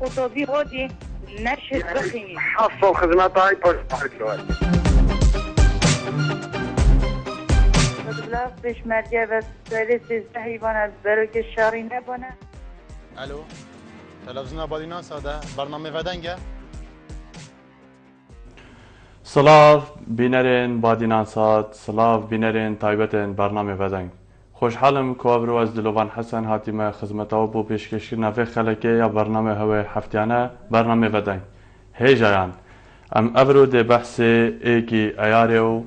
خطابی هادی نشد بخینی حصل خدمات هاي بوش بلا پشمرگه و سری 13 حیوان از بروک شاری نبانه. الو تلفزیون آبادینا ساده برنامه ودنگه سلاف بینرین بادینان ساد سلاف بینرین تایبتن برنامه ودنگ خوشحالم که ابرو از دلوان حسن هاتیمه خدمتاو بو پیشکشی نوی خلکه یا برنامه هوای هفتیانه برنامه ودنگ هیجایان ام ابرو ده بحث ایکی ایاریو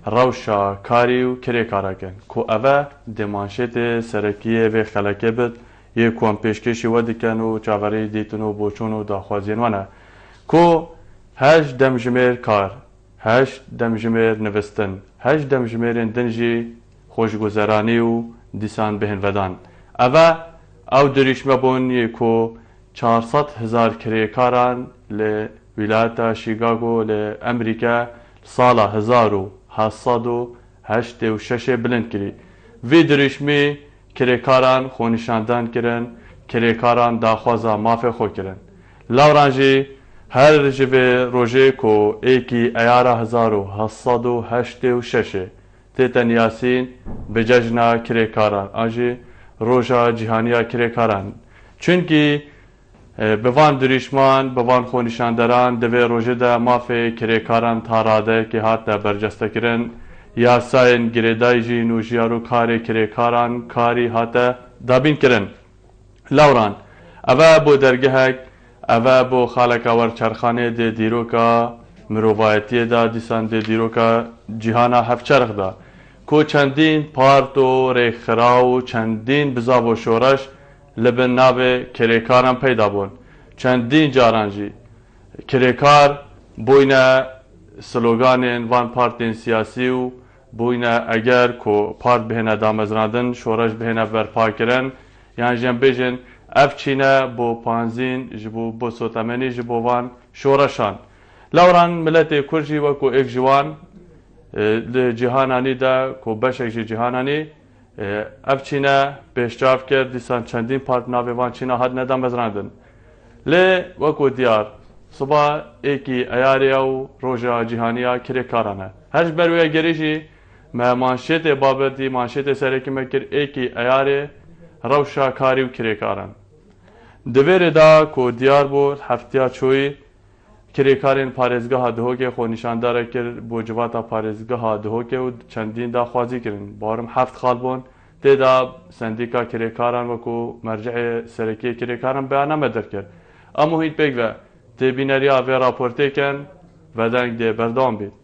روشا کاریو کری کارا کن که اوه ده مانشت سرکیه و خلکه بد یکو ام پیشکشی ودکن و چاوری دیتن و بوچون و داخوازین ونه که هش دمجمیر کار هش دمجمیر نوستن هش دمجمیر دنجی خوشگذرانی و دیسان بهن ودان اوه او دریشمه بون یکو 400,000 کریکاران لولایت شیکاگو لامریکا سال 1786 بلند کری وی دریشمی کریکاران خونشاندان کرن کریکاران داخوازا مافه خو کرن لاورانجی هر جوه روژه کو ایکی ایارا 1786 تیتن یاسین بججنا کریکاران آجی روژا جهانیا کریکاران چونکی بوان دریشمان بوان خونشاندران دوی روژه ده مافه کریکاران تاراده که هات ده برجسته کرن یاساین گریدای جی نوجیارو کاری کریکاران کاری هات دابین کرن لوران اوه بو درگهک اوه بو خالقا ورچرخانه ده دیروکا مروایتی دا دیسان ده دیروکا جهانا هفچرخ دا کو چندین پارت و ریخراو چندین بزاب و شورش لبن ناو کریکاران پیدا بون چندین جارانجی کریکار بوینه سلوگان وان پارتین سیاسی و بوینه اگر کو پارت بهنه دامزراندن شورش بهنه برپا کرن یعنی جنبیجن اف چینه بو پانزین جبو بو سوتمنی جبو وان شورشان لوران ملت کرجی و کو ایک جوان جهانانی دا کو بشک جهانانی اف چینه پیشراف کرد دیسان چندین پارت ناوی وان چینه حد ندام بزراندن لی وکو دیار صبح ایکی ایاریا و روژا جهانیا کریکارانه هرچ بروی گریشی ما مانشیت بابتی مانشیت سرکی مکر ایکی ایاری روشا کاری و کریکاران دویر دا کو دیار بود هفتیا چوی کریکارین پارێزگەها دهۆکێ خۆ نیشاندارە کرد بۆ جواتە پارێزگەها دهۆکێ و چەندین داخوازی کردن بارم هەفت خاڵ بوون تێدا سندیکا کرێکاران وەکو مەرجعێ سەرەکیە کرێکاران بەیانامە دەرکرد ئەمە هیچ پێک بە تێبینەریە vê راپۆرتێکن بەدەنگ دێ بەردەوام بێت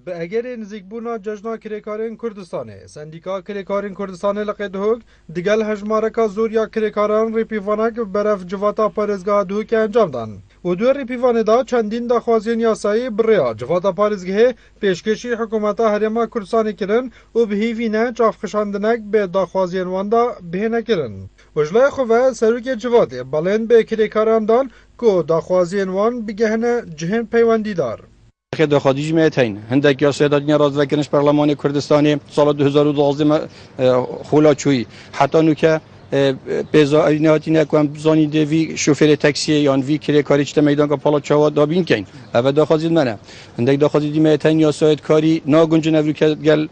به اگر نزیکبونا جشنا کریکارین کردستانه سندیکا کریکارین کردستانه لقید هوگ دیگل هجمارکا زوریا کریکاران ریپیوانک برف جواتا پارزگاه دهوک انجام دان و دو ریپیوانه دا چندین داخوازین یاسایی بریا جواتا پارزگاه پیشکشی حکومتا هریما کردستانی کرن و به هیوینه چافخشاندنک به داخوازین واندا بهنه کرن وجلای خواه سروک جواتی بلند به کریکاران دان که داخوازین وان بگهنه جهن پیوندی دار خدا خادیج میتین هندک یا سیادتین رازوکرنش پارلمان کردستانی سال 2012 خولا چوی حتی نو که پیزا ایناتی نکوام زانی دوی شوفر تاکسی یا وی کری کاری چت میدان که پالا چاوا دابین کن و داخازید منه هندک داخازیدی میتین یا سایت کاری ناگنج نوری که گل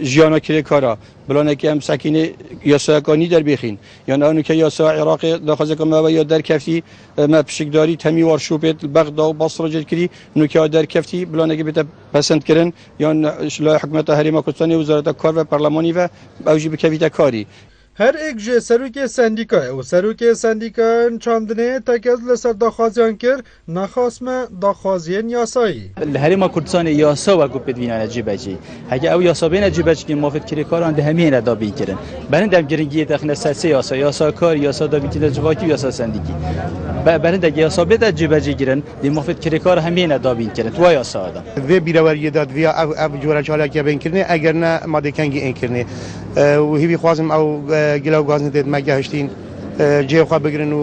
جیانا کری کارا بلانه که هم سکینه یا ساکانی در بخین یا نه که یا سا عراق داخل کم یا در کفتی ما پشکداری تمی وارشوبت بغداد و بصره جد کری نوکه در کفتی بلانه که بته پسند کردن یا شلای حکومت هریما کردستانی وزارت کار و پارلمانی و اوجی بکویت کاری هر ایک جه سروک سندیکای و سروک سندیکای چاندنه تکز لسر داخوازیان کرد نخاسم داخوازیان یاسایی هریما کردستان یاسا و گوپت وینان جیبجی اگه او یاسا بین جیبجی که موافق کری کاران ده همین ادا بین کرن برندم گرنگی تخنه سه یاسا کار یاسا دابیتی جواتی یاسا سندیکی برند یاسا بده جیبجی گیرن دی موافق کری کار همین ادا بین کرن تو یاسا ادا و بیروری داد ویا او جورا چالا که بین کرنه اگر نه ماده کنگی این کرنه و هیوی خوازم او گلاو گاز ندید مگه هشتین جێ خوا بگرن و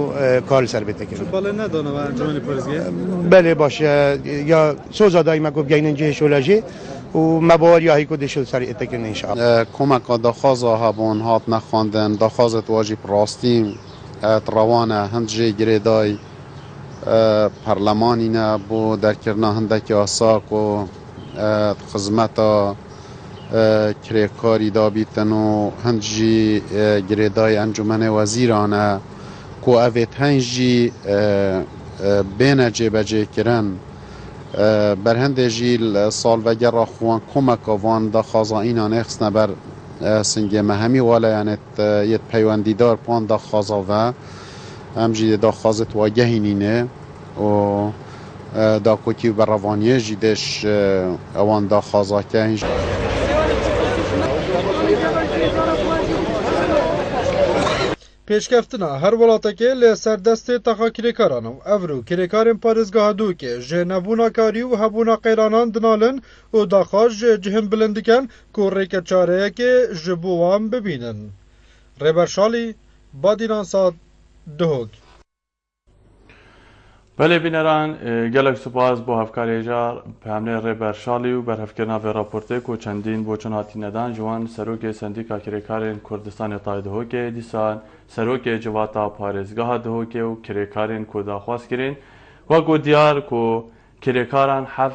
کار سەر بێتەکەن باڵێ نەدانەوە ئەنجومی پارێزگای بەێ باشە یا سۆزا دایمە گۆ بگەینن جێ شۆلاژێ و مەبار یا هیکۆ دێشل سەر ئێتەکردن ئینشاءالله کۆمەکە داخوازە هەبوون هات نەخواندن داخوازت واجب ڕاستیم ڕەوانە هەند جێ گرێدای پەرلەمانینە بۆ دەرکردنا هەندێکی ئاساق و خزمەتە کرێکاری دابیتن و هەندجی گرێدای ئەنجومەنێ وەزیرانە کو ئەvێت هەنجی بێنە جێبەجێکردن بەرهەندێژی ساڵڤەگە ڕاخوان کۆمەکەوان داخوازائینان ئێخستنە بەر سنگێمە هەمی والەیانێت یەت پەیوەندیدار پان داخوازەڤە ئەمجی داخوازت واگەهینینێ و داکۆکی و بەڕەوانیێژی دێش ئەوان داخوازاکە هیچ پێشکەفتنا هەر وڵاتێکێ لە سەردەستێ تەخا کرێکاران و ئەڤر و کرێکارên پارێزگاha دووکê ji nebûna karî û hebûna qeyranan dinalin û daxwaz ji cihên bilind dikin ku rêkeçareyekê ji bo wan bibînin. Rêberşalî Badînan Sad Duhok. Belê bîneran gelek spas bo hevkarêja pemnê Rêberşalî û berhevkirina vê raportê ku çendîn boçun hatîne dan ji wan serokê Sendîka Kirêkarên Kurdistanê Tayê Duhokê dîsan serokê civata parêzgeha Duhokê û kirêkarên ku daxwaz kirin wa got diyar ku kirêkaran hev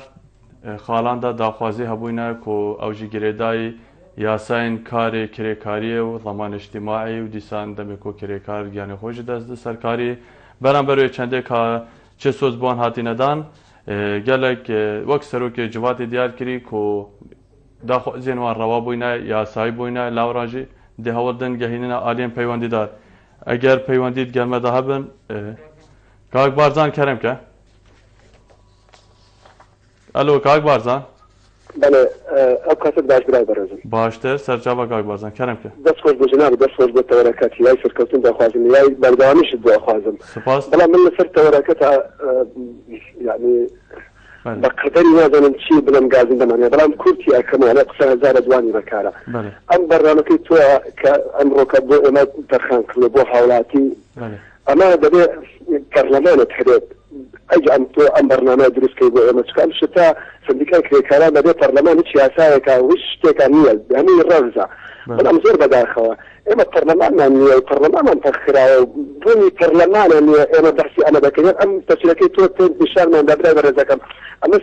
xalan da daxwazî hebûne ku ew jî girêdayî yasayên karê kirêkariyê û zaman îjtimai û dîsan demê ku kirêkar giyanê xwe ji dest di serkarî beramber wê çendê ka çi sozban hatîne dan gelek wek serokê civatê diyar kirî ku daxwazên wan rewa bûyne yasayî bûyne lawran jî dê hewl din gehînina aliyên peywendîdar eger peywendî gelme de hebin Kak Barzan keremke Alo Kak Barzan بله ئەو کاتت باش برای بەڕێزم باشتر سەرچاوە Kak Barzan keremke دەست خۆش بۆ جناب دەست خۆش بۆ تەوەرەکەت یای سەرکەوتن دەخوازم یای بەردەوامیشت دەخوازم سپاس بەڵام من لەسەر تەوەرەکەت یعنی بە قەدەری نازانم چی بڵێم گازم دەمانێ بەڵام کورتی ئەکەمانە قسە هەزارە جوانی بەکارە ئەم بەرنامەکەی تۆ کە ئەمڕۆکە بۆ ئێمە تەرخان کردو بۆ هاوڵاتی ئەمە دەبێ پەرلەمانت هەبێت ئەج ئەم تۆ ئەم بەرنامە دروستکەی بۆ ئێمە چکە ئەم شتە سندیکای کرێکاران دەبێت پەرلەمان هیچ یاسایەکە هیچ شتێکە نییە هەمووی ڕەوزە بەڵام زۆر بەداخەوە ئێمە پەرلەمانمان نییە و پەرلەمانمان تەخراوە و بوونی پەرلەمانە نییە ئێمە بەحسی ئەمە دەکەین ئەم تەفسیرەکەی تۆ نیشانمان دەبرای بەڕێزەکەم ئەمە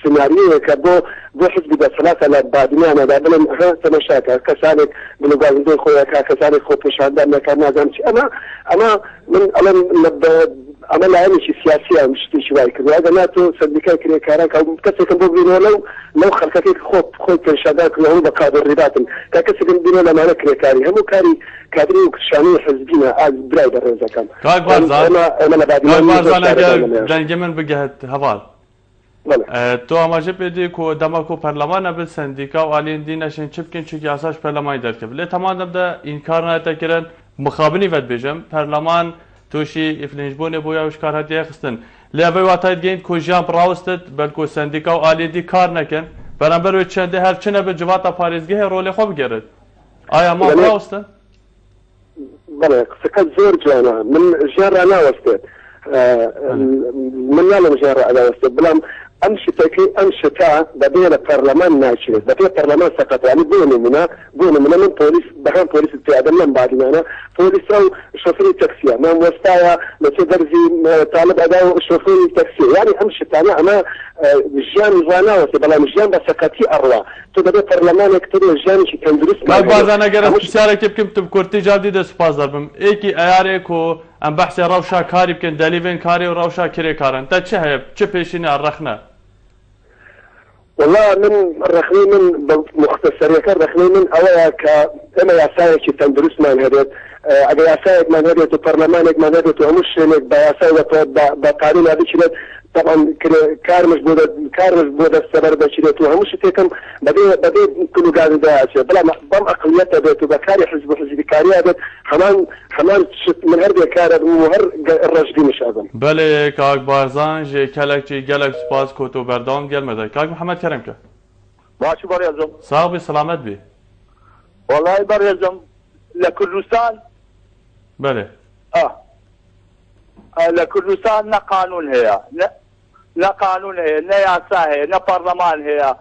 سناریۆیەکە بۆ حزبی دەسەڵاتە لە بادنیانەدا بڵێن تەماشاکە کەسانێک بڵگازندەی خۆیەکە کەسانێک خۆپێشاندان نەکار نازانم چی ئەمە من ئەڵێم ئەمە لایەنێکی سیاسیە شتێکی وای کردو ئەگەر ناتۆ سەندیکای کرێکاران کەسێکم بۆ بینەوە لەو خەڵکەکەی خۆی پێشاندان کردەوە بە کادڕیباتن کا کەسێکم بینەوە لەمانە کرێکاری هەموو کاری کادری و کشانەی حزبینە ئاز برای بەڕێزەکەم Kak Barzan eger dengê min bigehet heval تو ئاماژە پێدی کو دەما کو پەرلەمانە بێت سندیکا و aliyên dîneşên çi bikin çûkî yasaş perlemanî derkeve lê temam de înkar netekirin mixabinî vedbêjim perleman tûşî îflinjbûnê bûya wişkar hetiye xistin lê evê watayê digihîn ku jiyan pirawstit belku sendîka û aliyê dî kar nekin beramber wê çendê her çi nebe civata parêzgehê rolê xwe bigerin aya ma pirawstin بەڵێ قسەکەت زۆر جوانە من ژیان ڕناوەستێت من ناڵم ژیان ڕناوەستێت بەڵام ئەم شتەکەی ئەم شتا دەبێ لە پەرلەمان ناچێت دەبێ پەرلەمان سەقەتانی بۆ نمونە من پۆلیس بەهەم پۆلیس پیادەم لەم بادینانە پۆلیسە و شۆفێری تەکسیە مامۆستایە لەچێ دەرزی تاالب ئەدا و شۆفێری تەکسیە یعنی ئەم شتانە ئەمە ژیان ڕناوەستێ بەڵام ژیان بە سەقەتی ئەڕوا تۆ دەبێت پەرلەمانێک تۆ ژیانێکی تەندروست Kak Barzan eger ez pirsiyareke bikim tu bi kurtî cavdî de spas darbim êkî eyarê ku em behsê rewşa karî bikin delîvên karê û rewşa kirêkaran te çi heye çi pêşîne rexne والله من رخني من مختصرية رخني من أولا كما يسايك تندرس ما هديت أجا يسايك ما هديت وبرلمانك ما هديت ومشينك بيسايك بقانون هذه شيء طبعا كارمش بود السبب بشيرت وهمش تيكم بدي كل قاعد ده بلا بام أقليته بيت وبكاري حزب كاري هذا حمان من هرب كار وهر الرجدي مش أظن بله Kak Barzan جي كلك جي gelek spas ku tu berdam gelmedi Kak Muhammed Keremke ماشي بريزم sağ bi selamet bi والله بريزم لكردستان بله لە کوردستان نە قانون هەیە نە قانون هەیە نە یاسا هەیە نە پەرلەمان هەیە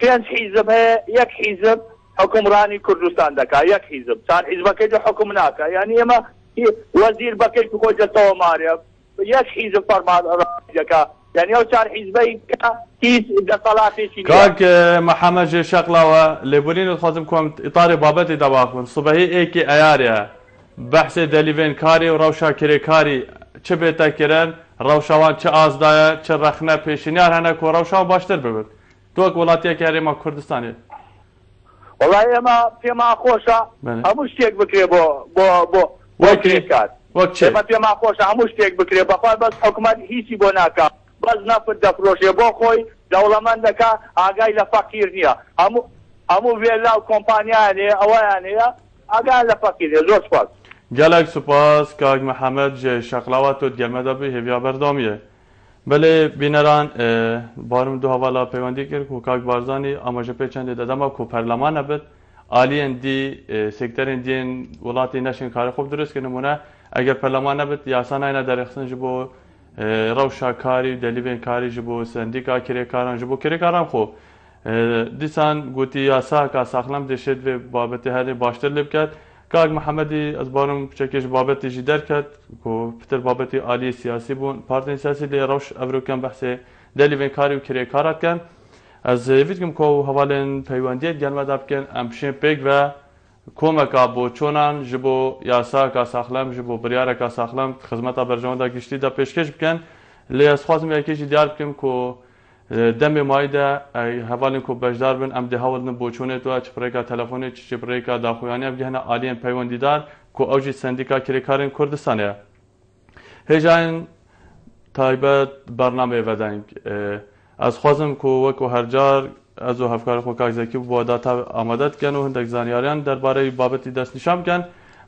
5 حیزب هەیە یەک حیزب حکومڕانی کوردستان دەکات یەک حیزب چند حیزبەکەی حکوم ناکە یعنی ئێمە وەزیر بەکەی خۆی دەستەوە مارێ یەک حیزب فەرمانڕەوایی دەکات یعنی ئەو چند حیزبەی هیچ دەسەڵاتێکی کاک محەممەد ژێ شەقڵاوە لێبوورین دەخوازم کۆم ئیطاری بابەتی دەباخن سبەهی ئێکی ئەیارە بەحسێ دەلیڤێن کاری و ڕەوشا کرێکاری چ بێتە کرێن ڕەوشەوان چه ئازدایە چه ڕەخنە پێشینیار هەنە کۆ ڕەوشاو باشتر ببێت تۆک وڵاتیەک یاریێمە کوردستانی وڵای ئێمە پێما خۆشە هەموو شتێک بکرێ بۆ کرێکار ئێمە پێما خۆشە هەموو شتێک بکرێ بەخوا بەس حکومەت هیچی بۆ ناکات بەس نەفت دەفرۆشێ بۆ خۆی دەوڵەمەند دەکا ئاگای لە فەقیر نییە هەموو وێلا و کۆمپانیایان هەیە ئەوەیان هەیە ئاگای لە فەقیرێ زۆر سپاس gelek spas kak Mihemed ji şeqlawa tu gelme de bî hêviya berdamiye belê bîneran barim du hevala peywendî kir ku kak Barzanî ama ji pê çendê de dema ku perleman nebit aliyên dî sekterên dîyên welatê neşin karê xwe durist kirin nimûne eger perleman nebit yasa nayêne derêxistin ji bo rewşa karî delîvên karî ji bo sendîka kirêkaran ji bo kirêkaran xwe dîsan gotî yasaka saxlem dişêt vê babetê herê baştir lê biket کاک محەممەدی ئەس بارم چەکێش بابەتێکی دەرکات و پتر بابەتی عالی سیاسی بوون پارتین سیاسی لێ ڕەوش ئەڤروکەم بەحسێ دەلیڤێن کاری و کرێکاراتکەن ئەس ویتکم کۆ هەواڵێن پەیوەندیت گەلمەدا بکەن ئەم پشێن پێک بە کۆمەکە بۆ چۆنان ji بۆ یاساکە ساخلەم ji بۆ بریارەکە ساخلەم خزمەتە بەرژەوەدا گشتیدا پێشکەش بکەن لێ ئەسخوازم یەکێکی دیار بکەم کۆ دەمێ مایدا هەواڵین کۆ بەشدار بن ئەم دێ هەوڵن بۆ چۆنێتەوە چ پرێکا تەلەفۆنێ چ پرێکا داخۆیانە بگەهنە ئالێن پەیوەندیدار کۆ ئەوژی سندیکا کرێکارên کوردستانەیە هێژایان تایبەت بەرنامێ ڤەدەنگ ئەس خوازم کۆ وەکو هەرجار ئەز و هەفکار خۆ کاکزەکی بۆ داتا ئامادە بکەن و هەندێک زانیاریان دەربارەی بابەتی دەستنیشان بکەن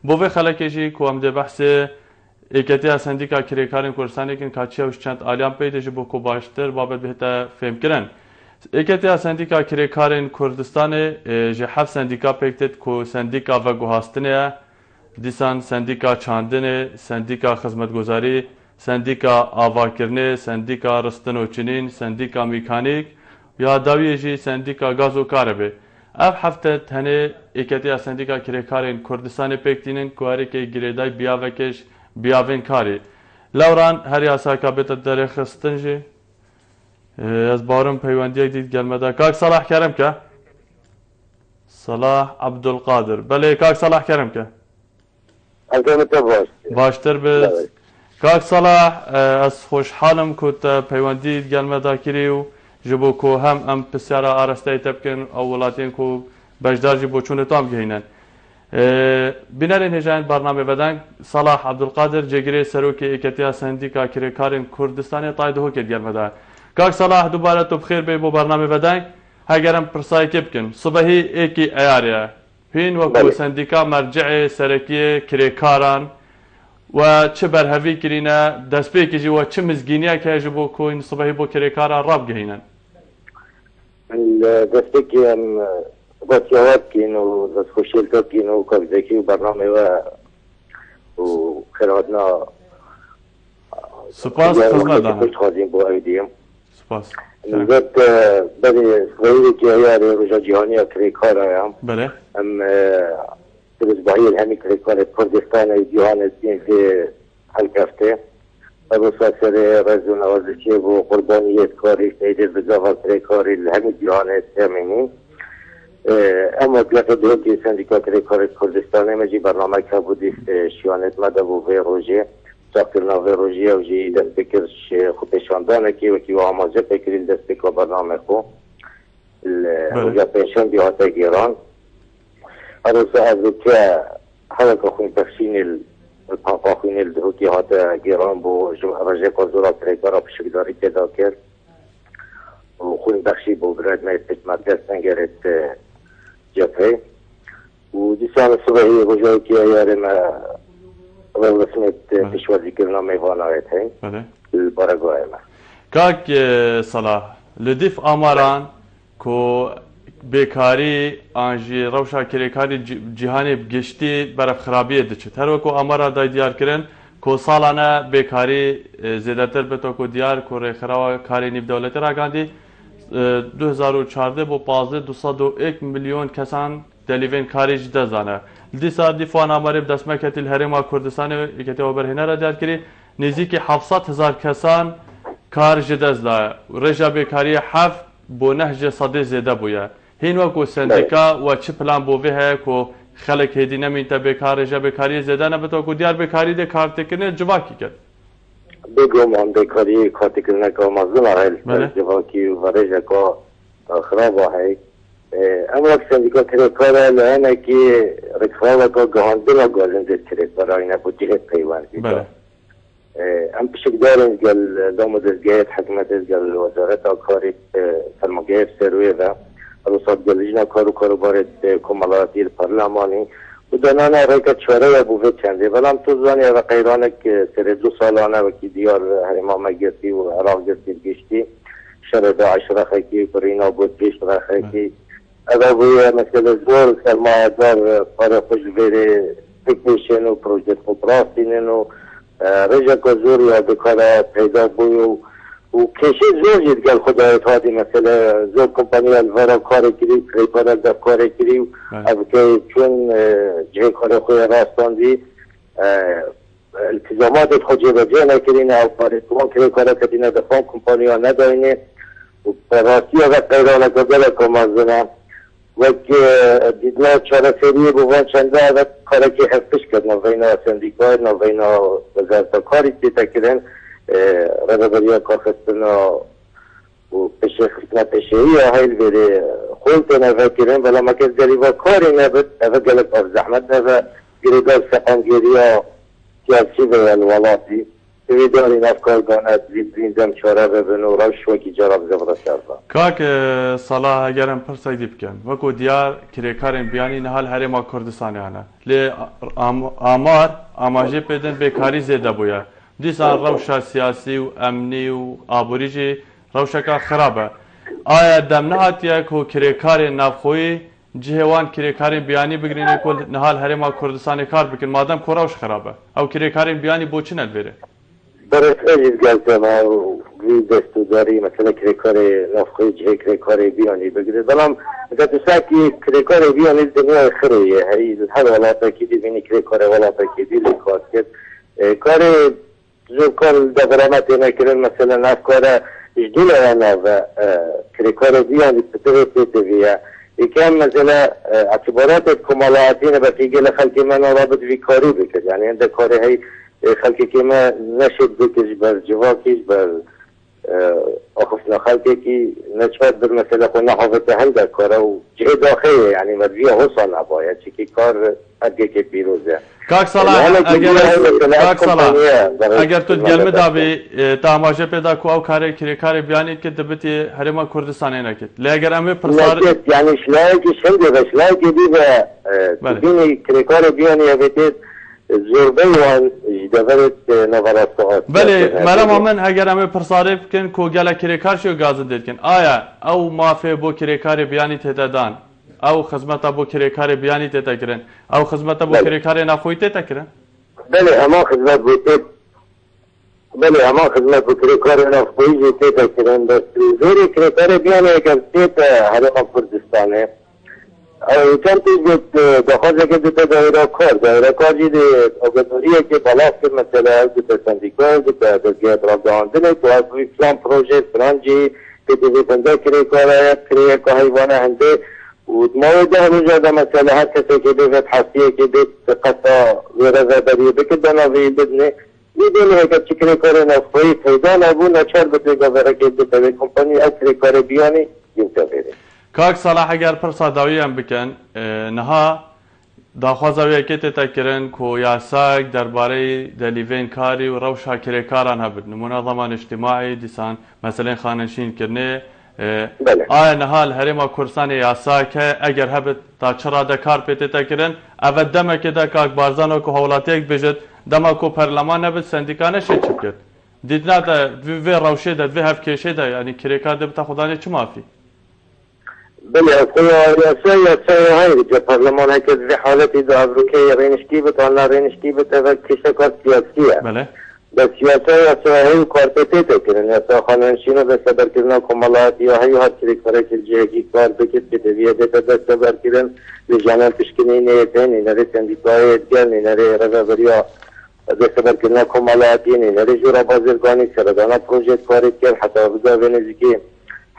بۆ vê خەلەکێژی کۆ ئەم دێ بەحسێ ئێکەتیا سندیکا کرێکارên کوردستانێکن کاچیە و چەند ئالیان پێی ji بۆ کۆ باشتر بابەت بهێتە فێمکردن ئێکەتیا سندیکا کرێکارên کوردستانê ji hev sendîka pêk têt ku sendîka veguhastinê ye dîsan sendîka çandinê sendîka xizmetguzarî sendîka avakirinê sendîka ristin û çinîn sendîka mîkanîk ya dawiyê jî sendîka gaz û karebê ev hefte tenê êketiya sendîka kirêkarên Kurdistanê pêk tînin ku herêkê girêdayî biyavekeş biyavên karî lewran her yasaka bête derêxistin jî ez barim peywendiyek dît gelmede kak Salah kerem ke Salah Abdulqadir belê kak Salah kerem ke baştir bi kak Salah ez xweşhalim ku te peywendî gelmeda kirî û ji bo ku hem em pisyara arasteyê te bikin ew welatiyên ku bejdar jî bo çûnê tam gihînin Binerên hêjayên bername vedeng Salah Abdulqadir cegirê serokê êketiya sendîka kirêkarên Kurdistanê tay dihokê gelmede kak Salah dubare tu bixêr bê bo bername vedeng heger em pirsayekê bikin sibehî êkî eyarê hîn wekû sendîka merciyê serekiyê kirêkaran we çi berhevî kirîne destpêkê jî we çi mizgîniyek heye ji bo ku sibehî bo kirêkaran rabgihînin destpêkê em باتیاوات کن و دستخوشیل تا کن و کابزکی و برنامه و خیراتنا سپاس خزمت دارم خوش خوازیم با ایدیم سپاس نزد بله سوایی که ایار روژا جهانی کریکار هم بله هم درزباهی همی کریکار کردستان جهان دین که حل کفته و سر رزو نوازشی و قربانیت کاری سیده بزاقا کریکاری همی جهان تامینی اما بلکه دوکی سندیکا کرێکار کوردستان مجی برنامه که بودیست شیانت مده بو وی روژه ساخترنا وی روژه و جی دست بکرش خود پیشاندانه که وکی و آمازه بکرین دست بکر برنامه خو روژه پیشان دیهاته گیران هروس از که حلقه خون پخشین الپاقاخین الدهوکی هاته گیران بو روژه کازورا کرێکارا پشکداری تدا کرد و خون بخشی بو برد میستش مدرسن گرد جبهه و دیسان صبحی رجوعی که ایارم رسمت پشوازی کرنا میوانایت هی البارگاه ما کاک صلاح لدیف آماران کو بێکاری ئاژی ڕەوشا کرێکاری جیهانی گشتی بەرەف خراپیە دەچێت هەروەکو ئەمەرا دای دیارکردن کۆ ساڵانە بێکاری زێدەتر بێتەوە دیار کۆ ڕێکخراوە کاری نیودەوڵەتی ڕاگەاندی 2014 بۆ 201 میلیۆن کەسان دەلیڤێن کاریش دەزانە دیسا دیفوان ئامارێ دەستمەکەتی هەرێما کوردستانی یەکەتەوە بەرهێنەرە دیارکردی نزیکی 700,000 کەسان کار ji destda rêja bêkariyê hev bo 9 sedê zêde bûye hîn wekû sendîka we çi plan bo vê heye ku xelek hêdî nemîn te bêkar rêja bêkariyê zêde nebit ku diyar bêkarî de kartêkirinê civakî ket بگم بیکاری کاری کنه که مزدور هایی جواکی و رجع که خراب هایی اما سندیکا کرکاره لعنه که رکخراب که گهاندن و گازنده کرکاره اینه بود جهت پیوان که ام بشک دارن گل دام دزگیت حکمت گل وزارت کاری سلمگیف سروی و روسات گلیجنا کارو بارد کمالاتی پارلمانی و دانانه رایکا چوره بوده چنده ولم تو زانی و قیرانه که سر 2 سالانه و که دیار هرمامه گرتی و عراق گرتی گشتی شر داعش رخیکی کرینا بود پیش رخیکی اگر بویه مثل زور سرمایه دار پاره خوش بره فکرشن و پروژت خوب راستینن و رجا که زور یا بکاره پیدا بوی و کشی زور جید گل خدایت هادی مثلا زور کمپانی الورا کار کری کریپار دف کار کری او که چون جه کار خوی راستاندی التزامات خود جه بجه نکرینه او پاریتوان کری کار کدینه دفان کمپانی ها نداینه و راستی اگر قیرانه کدل کمازنه و که دیدنا چاره سریه بوان چنده اگر کاره که حفظش کرد نوینا سندیکای نوینا وزارت کاری دیتا کرن رهبری کارخستن و پیش خدمت پیشه‌ای هایل بره خودت نفکرین ولی ما که دریوا کاری نبود اول گلت از زحمت نبود گریدار سقانگیریا سیاسی و الولاتی ویداری نفکار گانت زیندم چاره ببین و روش وکی جراب زبرا شرفا کاک صلاح اگرم پرسیدی بکن وکو دیار کریکارن بیانی نهال هرما کردستانی هنه لی آمار آماجه پیدن بیکاری زیده بویا دیسان روشا سیاسی و امنی و آبوریجی روشکا خرابه آیا دم نهاتیه که کریکار نفخوی جهوان کریکار بیانی بگرینه که نهال هرما کردستانی کار بکن مادم که روش خرابه او کریکار بیانی بوچی ندویره برای اجیز گلتم او دستوداری مثلا کریکار نفخوی جه کریکار بیانی بگیره بلام اگر تساکی کریکار بیانی دنیا خریه هر ولاتا که دی بینی کریکار ولاتا که دی لیکات کرد کار زور کار دبرامت نکردن مثلا نفکاره جدول انا و کریکار بیانی ستوه تیویه یکم مثلا اعتبارات کمالاتین بسیگل خلقی من رابط وی کاری بکرد یعنی انده کاری های خلقی که من نشد بکش بر جواکیش بر آخفنا خلقی که نشد بر مثلا خونه حافظه هنده کاره و جه داخله یعنی مدویه حسان نباید چی کار اگه که پیروزه کاک صلاح اگر تو گلمه دابی تاماجه پیدا کو او کاری بیانی که دبتی هرما کردستانی نکید لی اگر امه پرسار یعنی شلایی که شنده و شلایی که دی و بینی کار بیانی اویتید زوربه وان جدورت نوراستوات بله مرام من اگر امه پرساره بکن کو گله کار شو گازه دید کن آیا او مافه بو کار بیانی تدادان او خدمت بو کریکار بیانی تیتا کرن او خدمت بو کریکار نفوی تیتا کرن بله اما خدمت بو کریکار نفوی تیتا کرن بس زوری کریکار بیانی اگر تیتا هرما کردستانه او چند تیز دخواست که دیتا دایره کار جیده اوگدوریه که بلاف که مثلا او دیتا سندیکار دیتا درگیت را داندنه تو از وی فلان پروژه فرانجی که دیتا بنده کریکار حیوانه هنده و ما ده روزه مثلا هر کسی که بگه حسیه که به قطع ویرزه بریه بکه دناوی بدنه میدونه که چکری کار نفوی پیدا نبود نچار بده گوره که به کمپانی اکری کار بیانی یمتا بره کاک صلاح اگر پرسا داوی هم بکن نها داخوازاوی که تتکرن که یاساک درباره دلیوین کاری و روشا کری کاران هبد منظمان اجتماعی دیسان مثلا خانشین کرنه آیا نهال هرما کردستان یاسا که اگر هبت تا چرا دکار پیتی تکرن او دمه که دکاک بارزانو که حولاتی اک بجد دمه که پرلمان نبت سندیکانه شد چه کرد دیدنا دا وی روشه دا وی هف کشه دا یعنی کریکار دا بتا خدانه چه مافی بله سیاسه های که پارلمان های که به حالتی دا افروکه رینشکی بت آن رینشکی بت و کشت کار سیاسیه بله به سیاسه های کارپیته کنن یا خانانشینو به سبر کردن کمالات یا هی هر چیزی کاره که جهگی کار بکید که دویده به سبر کردن به جانب پشکنی نیتنی نره تندیکای ادگرنی نره رضاوریا به سبر کردن کمالاتی نره جورا بازرگانی سردانا پروژه کاری کرد حتی بزا به نزدیکی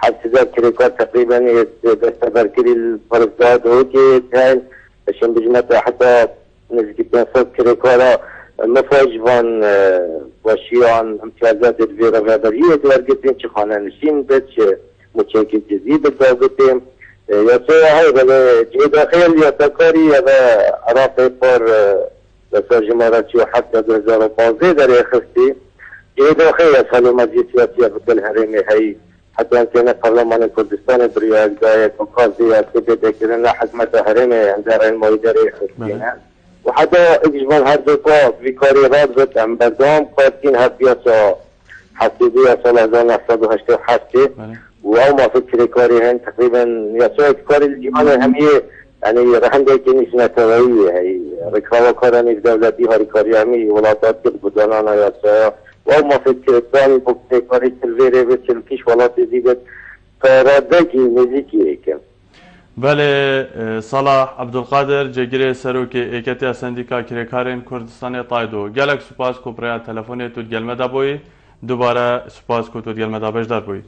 7,000 كريكات تقريبا بستبر كل الفرزداد هوكي كان عشان بجمعت حتى نزكي تنصد كريكارا مفاجفان وشيان امتيازات الفيرا غابرية دوارقتين چه خانه نشين بد چه مچاكي جزيد الدابتين يا سوى هاي بلا جي داخل يا تكاري يا عراقي بار بسا جماراتي وحتى 2015 در يخستي جي داخل يا سالو مجلس سياسية بكل هرمي هاي حتى كان برلمان كردستان برياض جاي وقاضي سبب كنا حكمة هرمي عند المويدري خصينا وحتى اجمال هذا في كاريرات بت ام بدام قاتين هبياسا حسيبيا صلاح زان 1987 و ما فكر كاري هن تقريبا يسوي كاري الجمال همية يعني رهندي كنيس نتوعية هي ركابة كاراني دولتي هاري كاري همي ولاتات كده بدانا يسوي و ما فکر کنیم بکته کاری تلویره به چلکیش ولاتی دیگه فرادکی نزیکیه که بله صلاح عبدالقادر جگیر سروک ایکتی سندیکا کرکارین کردستان تایدو گلک سپاس کو برای تلفن تو گلمه دا بوی دوباره سپاس کو تو گلمه دا بجدار بوی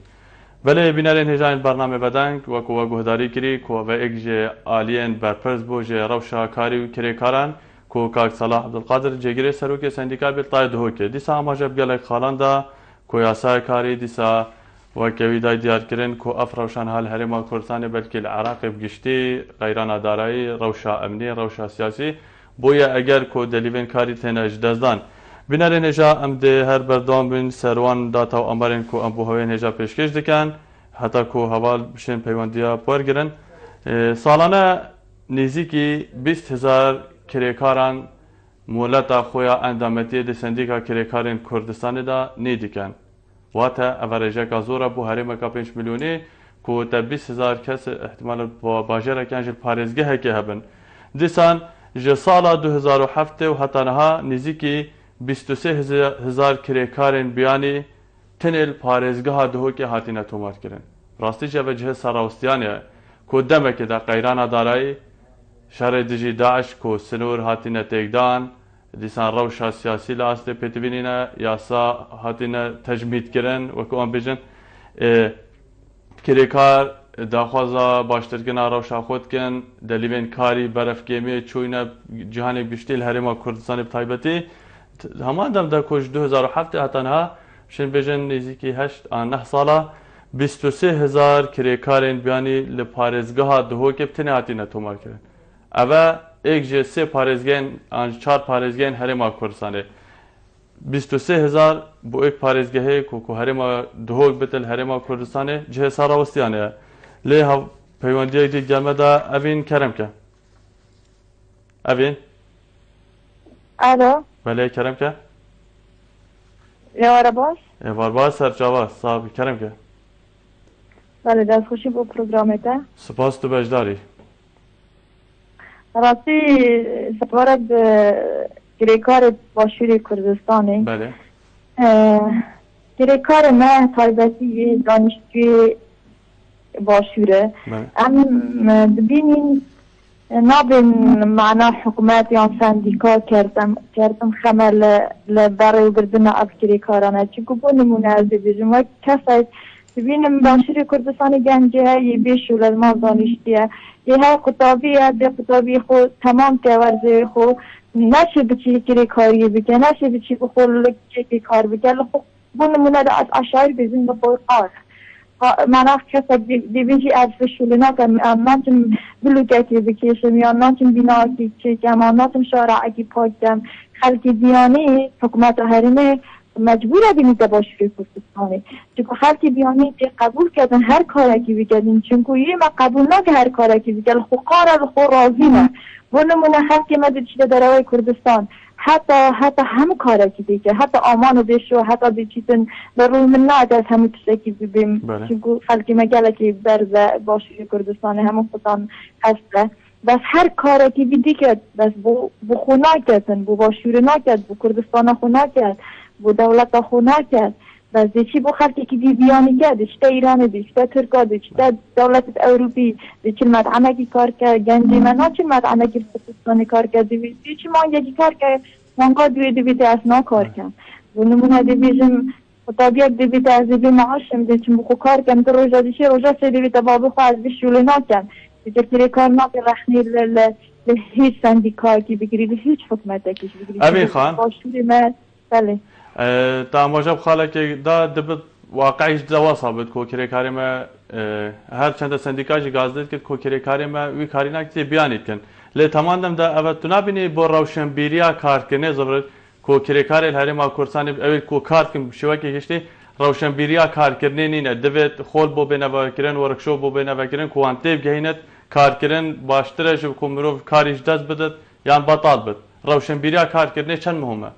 بله بینارین هجان برنامه بدنگ و کو گهداری کری کو و اگج آلین برپرز بوج روشا کاری کرکاران کو کاک صلاح عبدالقادر جگیر سروک سندیکا بیل تاید هوکه دیسا آماجب گلک خالاندا کو یاسای کاری دیسا و کویدای دیار کرن کو افروشان حال هرما کردستان بلکه العراق بگشتی غیران دارایی روشا امنی روشا سیاسی بویا اگر کو دلیون کاری تنج دزدان بینار نجا ام ده هر بردام بین سروان داتا و امرین کو ام بوهای نجا پیشکش دکن حتی کو حوال بشن پیوندیا پرگرن سالانه نزدیکی 20,000 کرێکاران مولەتا خۆیان ئەندامەتی دەسەندیکا کرێکارên کوردستانی دا نیدیکەن واتە ئەڤەرێژەکە زۆرە بۆ هەرێمەکە 5 میلیۆنی کو تە 20,000 کەس احتیمال بۆ باژێرەکان ژ پارێزگەهێکی هەبن دیسان ji sala 2007 و هەتانەها نزیکی 23,000 کرێکارên بیانی tinêl parêzgeha dihokê hatîne tomarkirin rastî ve cihê serrawestiyaniye ku demekê de qeyrana darayî شهر دجی داعش کو سنور هاتینه تگدان دیسان روشا سیاسی لاسته پتبینینه یاسا هاتینه تجمید کرن و کو ام بجن کریکار داخوازا باشترکنا روشا خود کن دلیبین کاری برف گیمی چوینه جهانی گشتیل هرما کردستان بتایبتی همان دم دا کوش 2007 هاتنها شن بجن نزیکی 8 9 ساله 23,000 کریکارین بیانی لپارێزgeha dihokê tune hatine tomar kirin ev ek ji 3 parêzgehên an 4 parêzgehên herêma Kurdistanê 23,000 bu ek parêzgehê ku herêma dihok bitil herêma Kurdistanê cihê serrawestiyan e lê hav peywendiyek dît gelme da evîn keremke evîn Alo belê keremke êware baş êvar baş serçava sab keremke Bale destxweşî bo programê te spas tu beşdarî rastî separek bi girêkarê Başûrê Kurdistanê girêkarê me taybetî yê danîştiyê Başûrê em dibînin nabên mena hikûmet yan sendîka kerdim xemer li berêwgirdina ev girêkaran e çîkû bo nimûne ez ê bêjim wek kesek dibînim Başûrê Kurdistanê gencê heye yê bêş û lezma danîştiye yê her qutabîye dê qutabî xwe temam ke werzê xwe neşê biçî girêkariyê bike neşê biçî bixwe li cêkê kar bike li xwe bo nimûne de ez eşarî bêjim li xwe qar mena kesek dibîn jî ev fişûlî nakim em naçim bilûkekê bikêşim yan naçim bînayekê çêkim an naçim şareekî pak kim xelkê diyanê hikûmeta herêmê مجبوره بینید با شوری کردستانی چون خلکی بیانی قبول کردن هر کاری که بکردین چون که ما قبول نکرد هر کاری که بکرد خو قاره خو راضی نه و نمونه خلکی ما دیده در روی کردستان حتی هم کاری که بکرد حتی آمانو بشو حتی بیچیتن در روی من نه از همه تشکی ببیم چون خلکی ما گله که برزه با شوری کردستان همون خودان هسته بس هر کاری که بیدی کرد بس بو خونا کردن با شوری نکرد بو کردستان خونا کرد بو دولت خونا کرد بس دیچی بو خلکی که بیانی کرد دیچتا ایران دیچتا ترکا دیچتا دولت اروپی دیچی مدعمه کار کرد گنجی من ها چی مدعمه که کردستان کار کرد دیچی ما یکی کار کرد مانگا دویده اصنا کار کرد و نمونه دیویجم طبیعت دیویده از دیوی معاشم دیچی بخو کار کرد تو روژا دیچی روژا سی دیویده بابو خو از بیشوله نکرد دیگه کار نکرد رخنی هیچ سندیکایی که بگیری هیچ حکمت کش بگیری امین خان باشوری من بله تا ماجب خاله که دا دبت واقعیش دوا ثابت کو کرێکاری me her çenda sendîka jî gazdêt kir ku kerêkarê me wî karî nakî biyanî dikin lê teman dem de ev tu nabînî bo rewşenbîriya karkirinê zivir ku kerêkarê Herêma Kurdistanê ew ê ku kar dikin şêwekê giştî rewşenbîriya karkirinê nîne divêt xol bo bênevekirin workshop bo bênevekirin ku wan têv gehînet karkirin baştir e ji ku mirov karî ji dest bidit yan betal bit rewşenbîriya karkirinê çend muhim e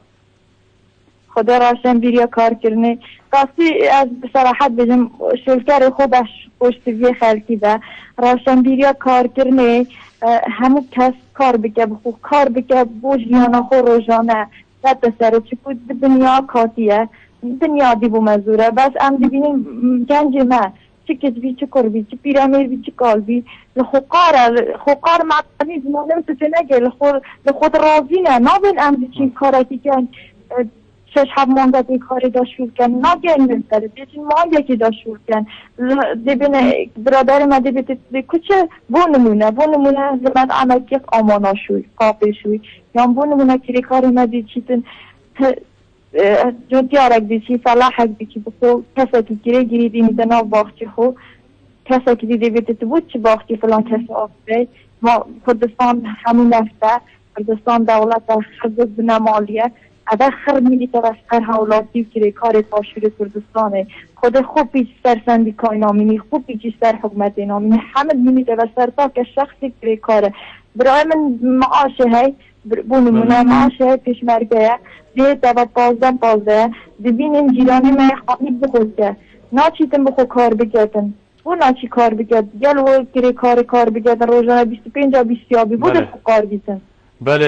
خدا روشنبیری کار کردن راستی از بصراحت بگم شلکر خوبش پشتوی خلکی ده روشنبیری کار کردن همو کس کار بکه بخو کار بکه بو جیانا خو روزانه رد سر چکو دنیا کاتیه دنیا دی بو مزوره بس ام دیبینیم گنج ما چه کسبی چه کربی چه پیرامیر بی چه کالبی لخوقار معتنی زمانم تتنگه لخود راضی نه نابین ام دی چین کارکی کن شش هفت مانده دی کاری داشور کن نگه نمیتره دیجین ما یکی داشور کن دیبینه برادر ما دیبینه کچه بو نمونه زمان عمل که آمانا شوی قاپی شوی یا بو نمونه کری کاری ما دیچیتن جوتیارک دیچی فلاحک دیچی بخو کسا که گیری دیمیده ناو باخچی خو کسا که دیبینه تو بود چی باخچی فلان کسا آفده ما کردستان همون نفته کردستان دولت خزد بنمالیه اده خر میلیت و سر حولاتی که کار پاشور کردستانه خود خوب پیچ سر سندیکای نامینی خوب پیچ سر حکومت نامینی همه میلیت و سر تا که شخصی که کاره برای من معاشه های بونمونه معاشه های پیشمرگه دیت و 15 دبینیم جیرانی من خواهی بخورده ناچیتن بخور کار بگردن و ناچی کار بگرد گل و که کار بگردن روزانه 25 بیستیابی بوده کار بیتن بله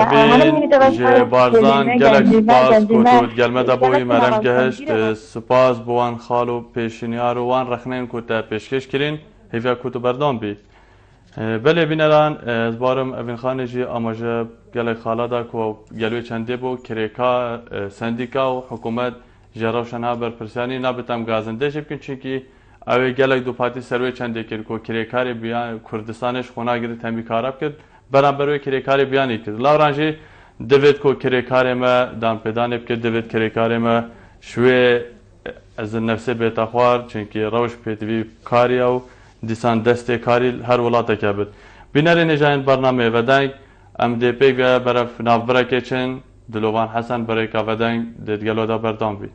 اوین جه بارزان گلک سپاس کتود گلمه دا بوی مرم گهشت سپاس بوان خالو پیشنیار وان رخنین کتا پیشکش کرین هیویا کتو بردان بی بله بینران از بارم اوین خانه جی آماجه گلک خالا دا که گلوی چنده بو کریکا سندیکا و حکومت جراوشن ها برپرسیانی نابتم گازنده شب کن چونکی اوی گلک دو پاتی سروی چنده کرد که کریکاری بیان کردستانش خونا گرد همی کاراب کرد برای کرێکاری بیانی کرد لاورانجی دەوێت کۆ کرێکارێمە دانپێدانێ بکرد دەوێت کرێکارێمە شوێ ئەزن نەفسێ بێتە خوار چونکی ڕەوش پێتوی کاریە و دیسان دەستێ کاری هەر وڵاتێکە بێت بینەرێ نێژایان بەرنامەیە بەدەنگ ئەم دێپێک بەرەف ناوبرەکێچن دلۆوان حەسەن بەرێکا بەدەنگ دێتگەلۆدا بەردام بی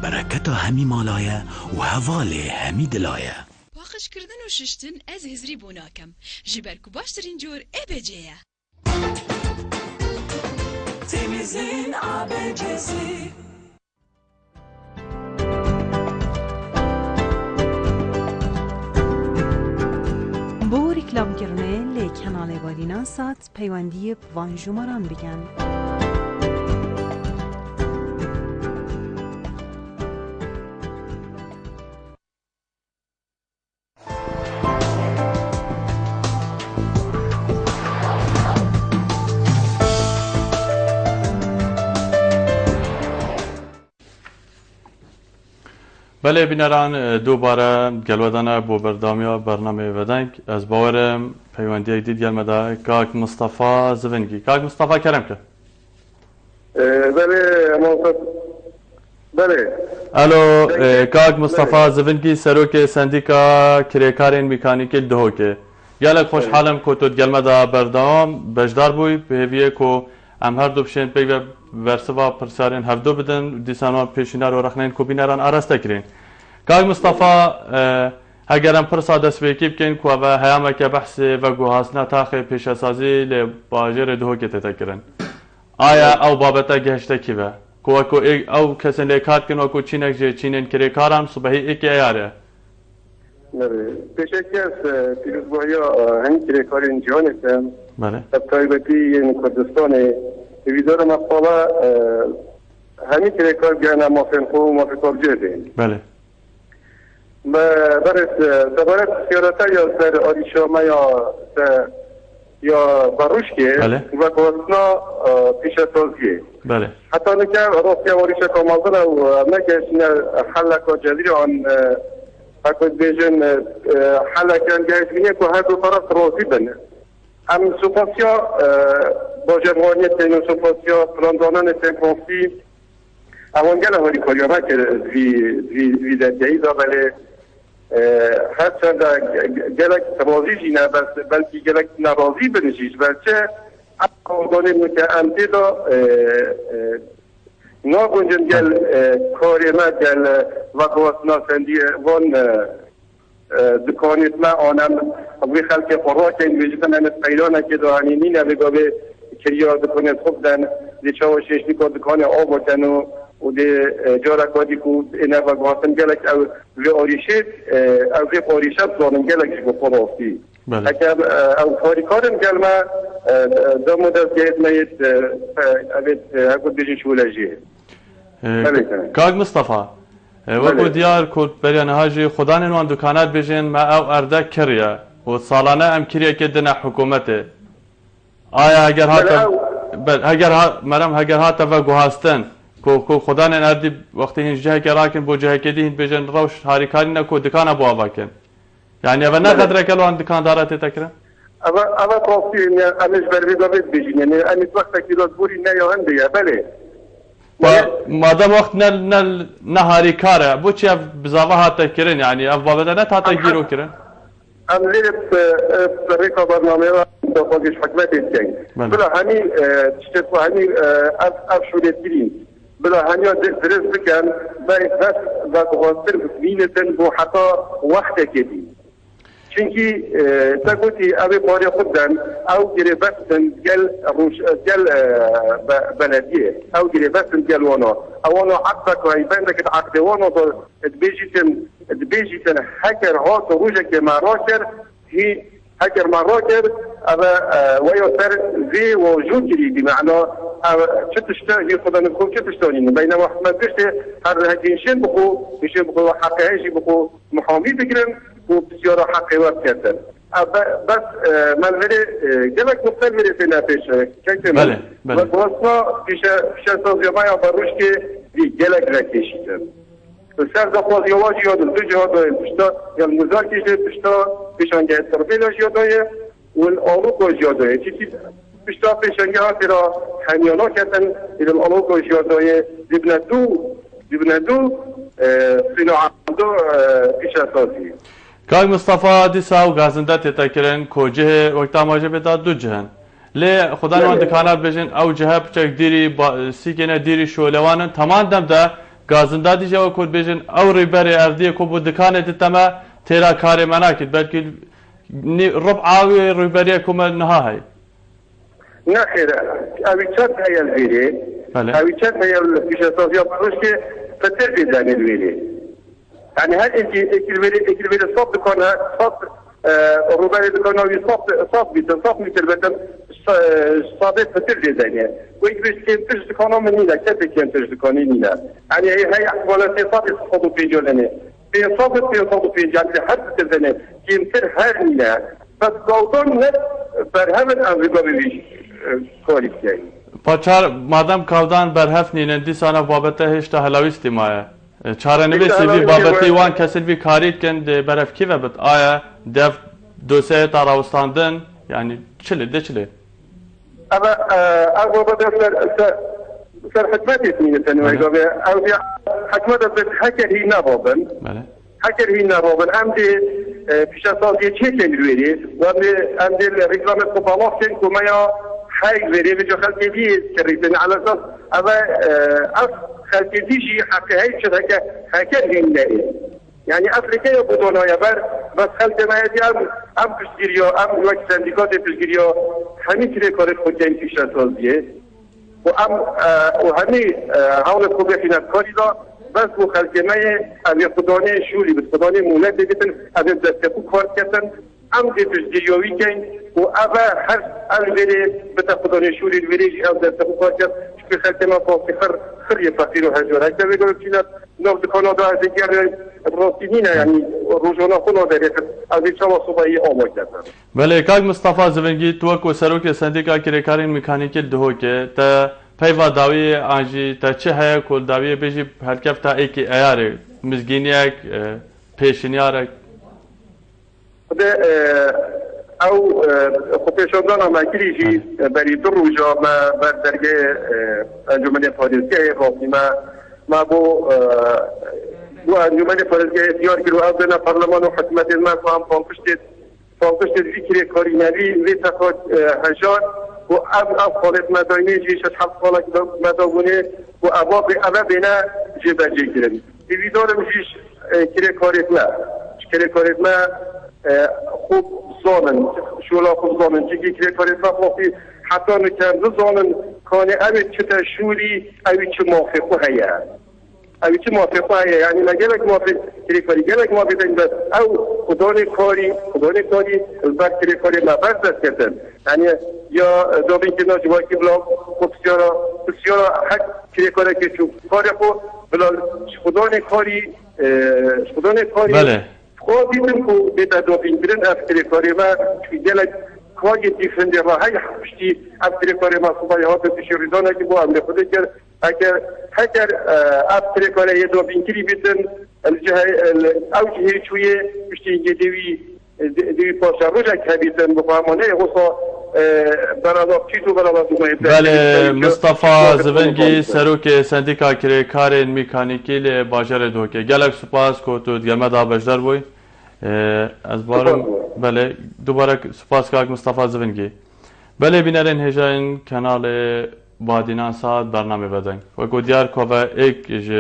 برکتا همی مالایه و هواله همی دلایه باخش کردن و ششتن از هزری بوناکم جبرکو باشترین جور ابجیه تیمیزین ابجیسی بو ریکلام کرنه لی کانال وادینا سات پیوندی وان جمران بگن بله بینران دوباره گلودانه بو بردامیا برنامه ودنگ از باورم پیوندی دید گلمده کاک مصطفى زفنگی. کاک مصطفى کرم که بله الو کاک مصطفى زفنگی سروک سندیکا کریکارین میکانیکی دهوکه گلک خوشحالم که تو گلمده بردام بجدار بوی بهویه که ام هر دو بشین پی ورسوا پرسارین هفدو بدن دیسانوان پیشینار و رخنین که بینران آراسته کرین. کاک مصطفى اگرم پرسا دست بکی بکن که و هیامه که بحث و گوهاسنا تاخی پیشسازی لباجر دهوکه تتکرن. آیا او بابتا گهشته کی به؟ که او کسین لیکات کن و که چینک جه چینین کری کارم صبحی ایکی ایاره؟ پیشکی از پیروزبایی همی کری کارین جهانستم بله تایبتی این کردستان ویدار مقاله همی کری کار گرنه مافین خو و مافین کار جهدین بله دبارت سیارتا یا سر آریشامه یا باروشکه بله و کوسنا پیش سازیه بله حتی نکه راستیا آریشه کامالدن و نکه حلقا جدیر آن اکود بیجن حلقا جدیدینه که هر دو طرف راضی بنه ام سوپاسیا با جمعانیت تینو سوپاسیا پراندانان تنفانسی اوانگل هاری کاریامه که وی دادیایی دا بله هرچند گلک راضی جینه بلکه گلک نراضی بنشیش بلکه اوانگانه که امتی دا ناگونجن گل کاریامه گل وقوات ناسندی وان دکانیت ما آنم وی خلق خوراک این بیجتن انت پیدانه که دو هنینی نبگاه کریا دکانیت خوب دن دی چاو ششنی که دکان آب بکن و دی جارکادی که اینه و گوهستن گلک او وی آریشت او وی آریشت زانم گلکش بخور آفتی اگر او کارم گل ما دو مدت گهت میت اگود بیجن شولجیه کاک مصطفى وكو ديار كنت بريان هاجي خدان انوان دكانات بيجين ما او اردك كريا وصالانه ام كريا كدنا حكومته آیا اگر هاتا و گوهستن کو خدان ان اردی وقتی هنج جهه که راکن بو جهه کدی هند بيجن روش هاريكاري نكو دكان بو اباكن يعني انا قدر كلوان دكان دارات تكره اما توصي ان امش بربي بيت بيجين يعني انا وقت كيلو بوري نيا هندي بله مادام وقت نهاری کاره بو چی بزاوه هاتا کرن یعنی اف بابده نت هاتا گیرو کرن ام لیت بریکا برنامه و دفاقش حکمت ایتین بلا همی تشتفو همی اف شولت گیرین بلا همی درست بکن بس و بغاستر بینتن بو حتا وقت کدی چونکی تقولي أبي باري خدن أو جريبتن جل بلدية أو جريبتن جل وانا أو أنا عقدك ويبان لك عقد وانا تبيجيتن هكر هات روجك مع راكر هي هكر مع راكر أبا ويصير ذي وجود جديد بمعنى شتشتا هي خدنا نكون شتشتانين بينما واحد ما تشتي هذا هجينشين بقو حقهاجي بقو محامي بكرن وبسيارة حقي وابكتن بس مالوري جلك مختلف فينا فيش كيف بله بله وصلنا فيش سازيومايا باروشكي دي جلك ركيشتن السر دخواز يواجي يادو الزوجي هادو بشتا يا المزار كيشت بشتا بشانجه التربيلاش يادوه والألوكوش يادوه چيكي بشتا بشانجه هاترا حميانا كتن إلى الألوكوش يادوه دبندو صناعاندو فيش سازي کاک مصطفى دیسا و گازنده تتکرن کو جه وقتا ماجه بدا دو جهن لی خدا نوان دکانات بجن او جه بچک دیری سیکنه دیری شولوانن تمام دم ده گازنده دیجه و کود بجن او ریبری اردیه کو بو دکانه تتما تیرا کاری مناکد بلکه ربع ریبریه کم نهاهی نخیر اوی چند هی الویری اوی چند هی الفیشتازی باروش که فتر بیدن الویری يعني هل انت اكلبيل صوب دكان صوب رباعي دكان صوب متر بدل صابت فتر جزانية ويكبش كنتش دكان منينا كيف كنتش دكانينا يعني هي احوالات صابت صوب في جولنا في صوب في جال لحد تزني كنتر هرنا بس قوتون نت برهمن ام ربابيش كواليس يعني پاچار مادام کاودان برهف نینن دیسانا بابته هشتا هلاویستی مایه çarenivêsê vî babetê wan kesên vî karî dikin di berevkî ve bit aya dev dosyaya ta rawestandin yani çilê de çilê ama babet ser hikmet etmeyene tenwayga ve hikmet et haker hi nababın haker hi nababın hem de pişasaziye çeken veri ve hem de reklamet kopalafken kumaya hay veri ve خلقي دي كريتن على اساس هذا خلقي دي شيء حكى هي شيء حكى هنلاقي يعني افريقيا بدونا يا بر بس خلقي ما يدي ام بشجريو ام وقت سنديكات بشجريو همي كده كارت خودجين في شاسازيه وهمي حول خوبه فينا كاريدا بس و خلقي ما ابي خدانه شوري بس خدانه مولد بيتن ابي دستكو کار کردن ام دي بشجريوي كان وأبا هر الفيري بتاخذون شوري الفيريج أو ده تقول في خاتمة فوق خرية فقير وهجور هكذا بيقولوا كنا نقد كندا ذكر الروسيين يعني رجونا كندا هذه شو صباحي أمور كذا. بله كاج مصطفى زبنجي توك وسروك سنديكا كريكارين ميكانيكي دهوكه تا پیوا داوی آنجی تا چه هیا کل داوی بیشی هرکف تا ایکی ایاره مزگینیک پیشنیارک. او خودشاندان ما کلیجی بری دو روزا ما بر درگه انجمن فارزگاه رافی ما بو انجمن فارزگاه اختیار کرد و از دن پارلمان و حکومت ما فهم فانکشت ذکر کاری نوی وی تقاط هجار و از خالد مداینی جیش از حفظ خالد مداونه و ابا بینا جبجه کرد دیویدارم جیش کره کارت ما خوب زانن شولا خوب زانن چیزی که کاری فقطی حتی نکرد زانن کانه اوی چه تشوری اوی چه موافقه هیا اوی چه موافقه هیا یعنی نگلک موافق کاری گلک موافق این بس او خدای کاری البته کاری ما بس کردن یعنی یا دابین که نجوای که بلا بسیارا حق کاری که چون کاری خو بلا خدای کاری بله خود دیدم که بیت دابین برن افکاری کاری ما گلک کاری دیفنده را های حفشتی افکاری کاری ما صبحی ها بسیاری دانه که با هم نخوده کرد اگر افکاری کاری یه دابین کری بیتن او جهه چویه بشتی اینگه دیوی پاشا روژه که بیتن بفهمانه غصا بله مصطفى زبنگی سروک سندیکا کری کارین میکانیکی لی باجر دوکه گلک سپاس کو تو گلمه دا بجدر بوی از بارم بله دوباره سپاس کاک مصطفى زبنگی بله بینرین هجاین کانال بادینان ساعت برنامه بدن و کو دیار کوه ایک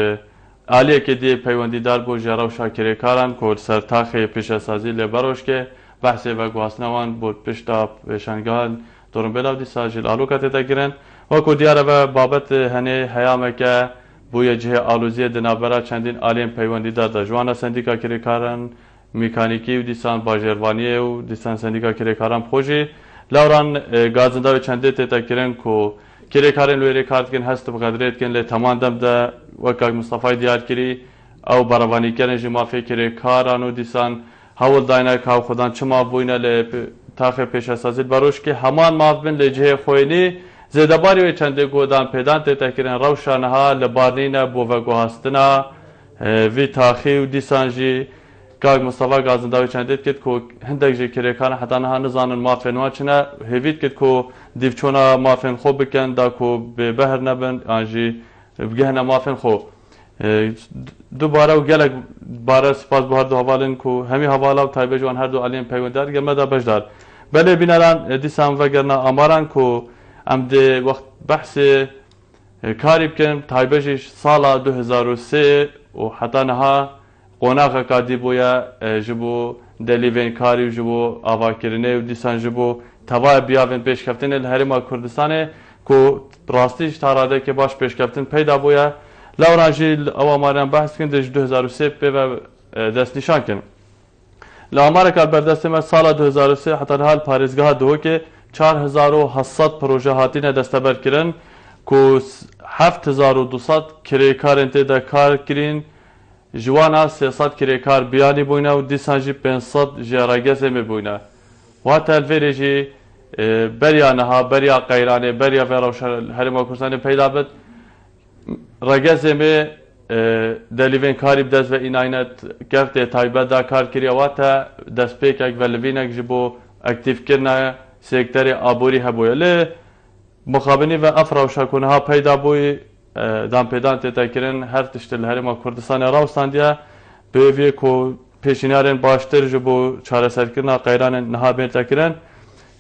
عالیه که دی پیوندی دار بو جراو شاکری کاران کو سرتاخی پیش سازی لی بروش که بحث و گواسنوان بود پشتا پیشنگان دورم بلاودی ساجل آلوکات تگیرن و کو دیاره و بابت هنه حیامه که بوی جه آلوزی دنابرا چندین آلیم پیوندی داده جوانا سندیکا کریکارن میکانیکی و دیسان باجروانی و دیسان سندیکا کریکارن خوشی لوران گازنده و چنده تگیرن کو کریکارن لویری کارتگن هست بقدریت کن لی تمام دم ده وکاک مصطفی دیار کری او باروانی کردن جمافی کریکارن و دیسان هول داینه که خودان چما بوینه لی تاخیر پیش سازید باروش که همان ماف بین لی جه خوینی زیده باری و چنده گودان پیدان تکرین روشانه ها لبارنینه بو و گوهستنا وی تاخی و دیسانجی کاگ مصطفی گازنده و چنده کد که هندک جه کریکان حتی نها نزانن مافین واچنه هیوید کد که دیوچونا مافین خوب بکن دا که به بهر نبن آنجی بگهنه مافین خوب دوباره و گلک باره سپاس بهر دو حوالین که همی حوالا و تایبه جوان هر دو علیم پیوندار گمه دا بجدار بله بینران دیسان وگرنا آماران که ام ده وقت بحث کاری بکن تایبه جیش سالا 2003 و حتی نها قوناغ کادی بویا جبو دلیوین کاری جبو آواکرینه و دیسان جبو توای بیاوین پیشکفتن الهرما کردستانه که راستیش تاراده که باش پیشکفتن پیدا بویا لورانجی اواماران بحث کن دش 2003 به دست نشان کن لامار کار بردست ما سال 2003 حتی حال پاریزگاه دو که 4700 پروژه هاتین دستبر کردن که 7200 کریکار انتدا کار کردن جوانا 300 کریکار بیانی بوینه و دیسانجی 500 جراگز می بوینه و تلفیری جی بریا نها بریا قیرانه بریا فروش هرما کردن پیدا بد رگز می دلیوین کاری بدست و این اینت گفته تایبت دا کار کری واتا دست پیکک و لوینک جبو اکتیف کرنا سیکتر آبوری هبوی لی مخابنی و افراوشا کنه ها پیدا بوی دام پیدان تیتا کرن هر تشتل هرما کردستان راوستاندیا بیوی کو پیشینارن باشتر جبو چاره سر کرنا قیران نها بیرتا کرن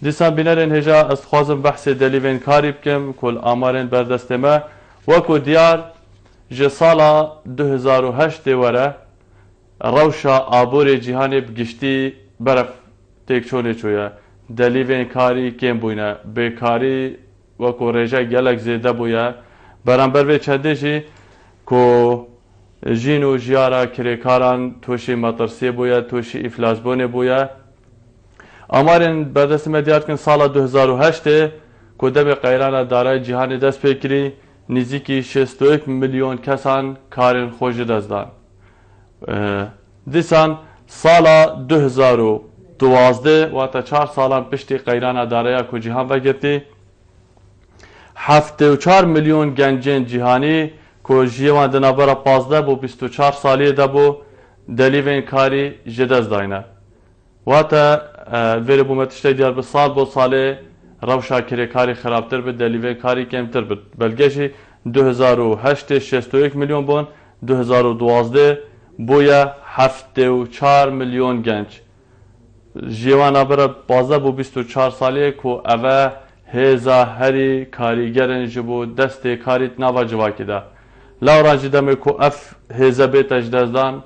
دیسان بینرین هجا از خوازم بحث دلیوین کاری بکم کل آمارن بردست ما وکو دیار جه سالا 2008 وره روشا آبور جیهانی بگشتی برف تیک چونه چویا دلیوین کاری کم بوینه بیکاری وکو ریجه گلک زیده بویا برانبر به چنده جی کو جین و جیارا کریکاران توشی مطرسی بویا توشی افلاس بونه بویا آمارن بردست مدیار کن سالا 2008 کو دب قیران دارای جیهانی دست پیکری نزدیکی 61 میلیون کسان کارن خوش دزدان دیسان سالا 2012 و تا 4 سالان پشتی قیران دارای کو جهان وگرتی 74 میلیون گنجین جهانی کو جیوان دنابرا 15 بو 24 سالی دبو دلیوین کاری جدز داینه و تا وری بومتشتی دیار به سال بو ساله روشا کاری خرابتر به دلیوین کاری کمتر بود بلکه 2008 61 میلیون بون 2012 بویا 74 میلیون گنج جیوانا برا 12 بو 24 سالیه کو اوه هزا هری کاریگرن جبو دست کاریت نوا جواکی دا لورا جدمه کو اف هزا بیت اجدازدان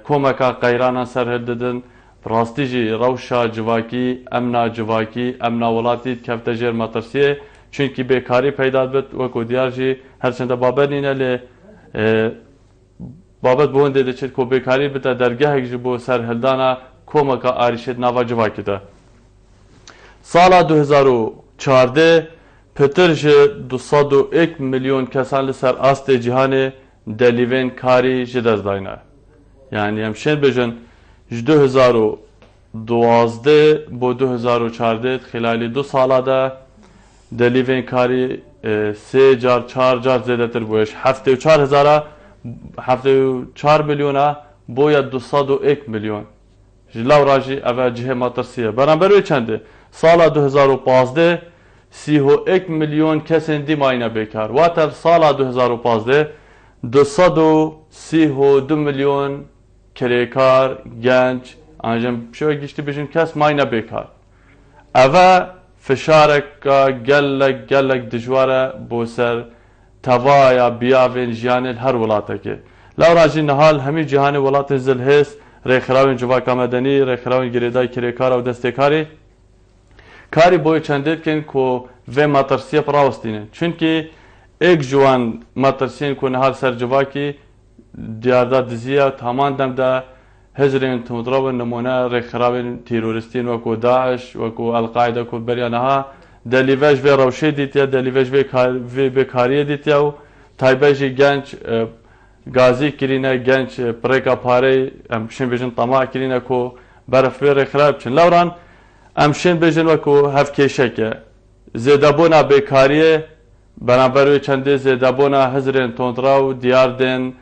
کومکا قیرانا سرهل ددن راستی جی روشا جواکی امنا ولاتیت کفته جر مطرسیه چونکی بیکاری پیدا بد وکو دیار جی هرچنده بابت نینه لی بابت بونده ده چید کو بیکاری بتا درگاه جبو سرهلدانا کومکا آریشت نوا جواکی دا سالا 2014 پتر جی 201 میلیون کسان لسر آست جهان دلیوین کاری جدز داینه یعنی همشین بجن 2012 با 2014 خلالی 2 ساله ده دلیوین کاری 3 جار 4 جار زیاده تر بویش 74 میلیونه بویا 201 میلیون جلاو راجی اوه جه ماترسیه برانبروی چنده سال 2015 31 میلیون کسین دی ماینه بیکار و تر سال 2015 232 میلیون کریکار گنج انجام شو گشتی بجن کس ماینه بیکار اوه فشارک گلک دجواره بو سر توایا بیاوین جیانل هر ولاته که لو راجی نهال همی جهان ولات زل هست ریخراوین جواکا مدنی ریخراوین گریدای کریکار و دستکاری کاری بوی چندید کن که و ماترسیه پراوستینه چونکه ایک جوان ماترسین که نهال سر جواکی دیارده دزیه تامان دم ده هزرین تمدرو نمونه ریخراوین تیروریستین وکو داعش وکو القاعده کو بریانها دلیوش و روشی دیتیا دلیوش و بکاریه دیتیا و تایبهجی گنج گازی کرینه گنج پریکا پاره امشین بیجن طماع کرینه کو برف بیر ریخراب چن لوران امشین بیجن وکو هفکیشه که زیدابونا بکاریه بنابروی چنده زیدابونا هزرین تندراو دیار دین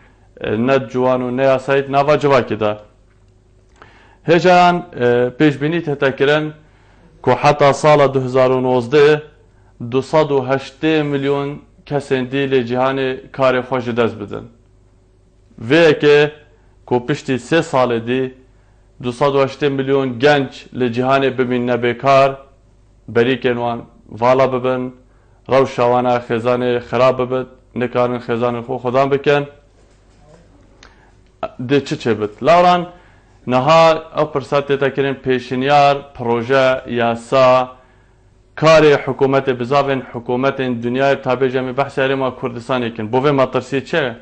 ند جوان و نیاسایت نوا جواکی ده هجان پیش بینی تتکرن که حتی سال 2019 208 میلیون کسین دیل جهان کار خوش دست بدن و که پشتی 3 سال دی 208 میلیون گنج لجهان ببین نبکار بری کنوان والا ببن روشوانا خزان خراب ببد نکارن خزان خو خدام بکن ده چه بد لوران نها او پرسات تکرین پیشنیار پروژه یاسا کار حکومت بزاوین حکومت دنیای تابع جمعی بحث هرما کردستان کن بوه مطرسی چه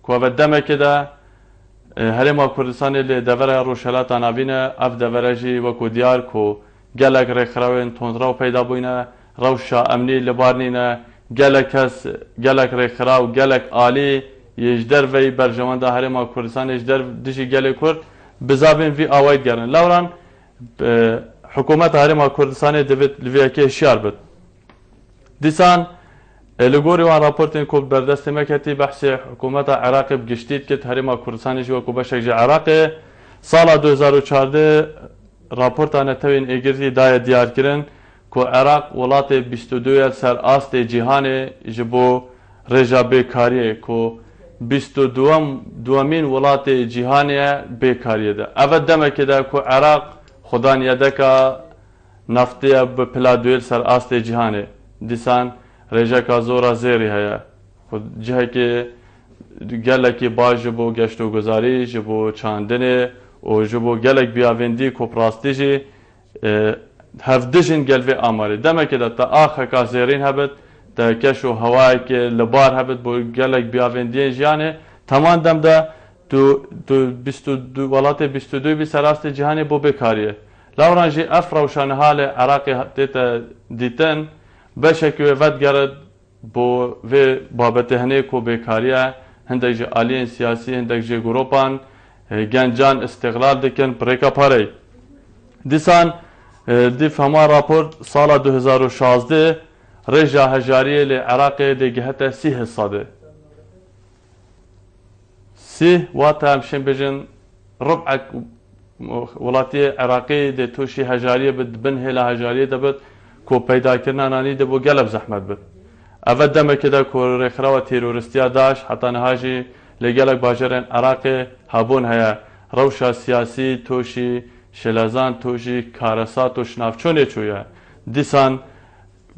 که او دمه که ده هرما کردستان لی دوره روشلات آنابینه اف دوره جی وکو دیار که گلک ریخراوین تندراو پیدا بوینه روشا امنی لبارنینه گلک ریخراو گلک آلی یجدر وی برجوان ده هرما کردستان یجدر دیشی گلی کرد بزابین وی آواید گرن لوران حکومت هرما کردستان دوید لویه که شیار بد دیسان لگوری وان راپورتین کو بردست مکتی بحث حکومت عراق بگشتید که هرما کردستان جو کو بشک ج عراق سال 2014 راپورتانه توین اگرتی دای دیار کردن کو عراق ولات 22 سر است جهان جبو رجا بیکاری کو 22 ولات جهانی بیکاری ده اول دمه که ده کو عراق خدانیه ده که نفتی به پلا دویل سر است جهانی دیسان رجا که زورا زیری هیا خود جهه که گلکی باز جبو گشت و گذاری جبو چاندنه و جبو گلک بیاوندی کو پراستی جی هفدجن گلوی آماری دمه که ده تا آخه که زیرین هبت تا کش و هوایی که لبار هبت بو گلک بیاوندی جیانه تمام دم ده ولات 22 بی سراست جهانی بو بکاریه لوران جی افروشان حال عراقی دیتن بشکی ود گرد بو و بابت هنه کو بکاریه هندک جی آلین سیاسی هندک جی گروپان گنجان استقلال دکن پریکا پاره دیسان دیف هما راپورت سال 2016 رجا هجاریه لعراق دگهت 30 صاده 30 واتا همشن بجن ربع ولاتی عراقی ده توشی هجاریه بد بنه لهجاریه ده بد کو پیدا کرنا نانی ده بو گلب زحمت بد اول دمه که ده کو رخرا و تیرورستیا داش حتی نهاجی لگلک باجرن عراق هبون هیا روشا سیاسی توشی شلازان توشی کارسا توش نافچونه چویا دیسان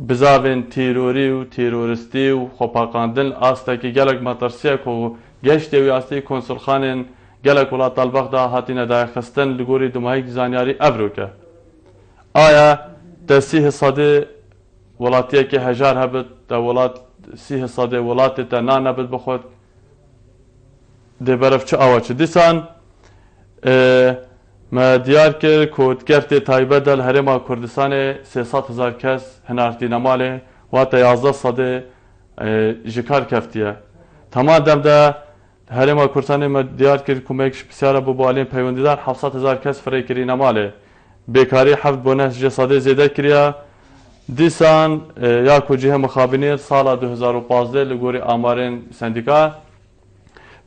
بزاوین تیروری و تیرورستی و خوپاقاندن آستا که گلک مطرسیه کو گشتی و آستی کنسول گلک ولات البغ دا هاتین دای خستن لگوری دمایی زانیاری ابروکه آیا ده 30 صاده ولاتیه که هجار هبت ده ولات 30 صاده ولات ده نان هبت بخود ده برف چه آواچه دیسان ما دیار کرد کود کرد تایبه دل هرما کردستان 300,000 کس هنارتی نماله و تا 11 صاده جکار کفتیه تمام دم ده هرما کردستان ما دیار کرد کمکش بسیار بو بالین پیوندیدار 700,000 کس فریکری نماله بیکاری 7 بونس صاده زیاده کریا دیسان یا کجیه مخابنی سال 2015 لگوری آمارین سندیکا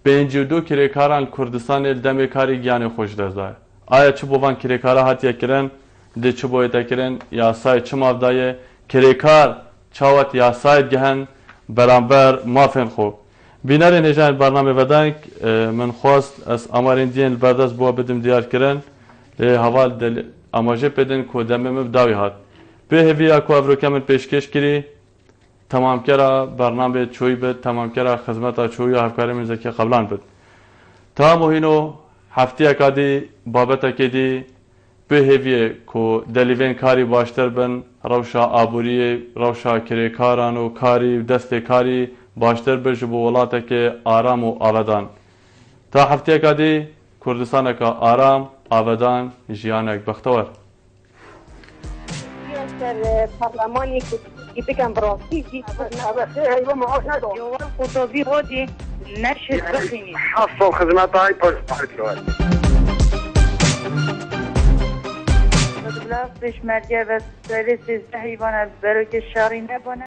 52 کریکاران کردستان دم کاری گیان خوش دزده آیا چه بوان کریکارا هاتیه کرن ده چه بویتا کرن یاسای چه مافدایه کریکار چاوت یاسای گهن برانبر مافین خوب بینار نجان برنامه ودنگ من خواست از آمارین دین بردست بوا بدم دیار کرن لی حوال دل اماجه بدن که دمه مبداوی هات به هوی اکو افروکه من پیشکش کری تمام کرا برنامه چوی بد تمام کرا خدمت چوی هفکاری من زکی قبلان بد تا مهینو هفته اکادی بابت اکیدی به هویه که دلیوین کاری باشتر بن روشا آبوری روشا کریکاران و کاری دست کاری باشتر بج بو ولات که آرام و آودان تا هفته اکادی کردستان که آرام آودان جیانک بختور پارلمانی که بگم براستی دید خطابی هادی نشد بخینی حصل خدمات هاي پشت بلاستش مرجع و سرس زهیوان برای که شاری نبانه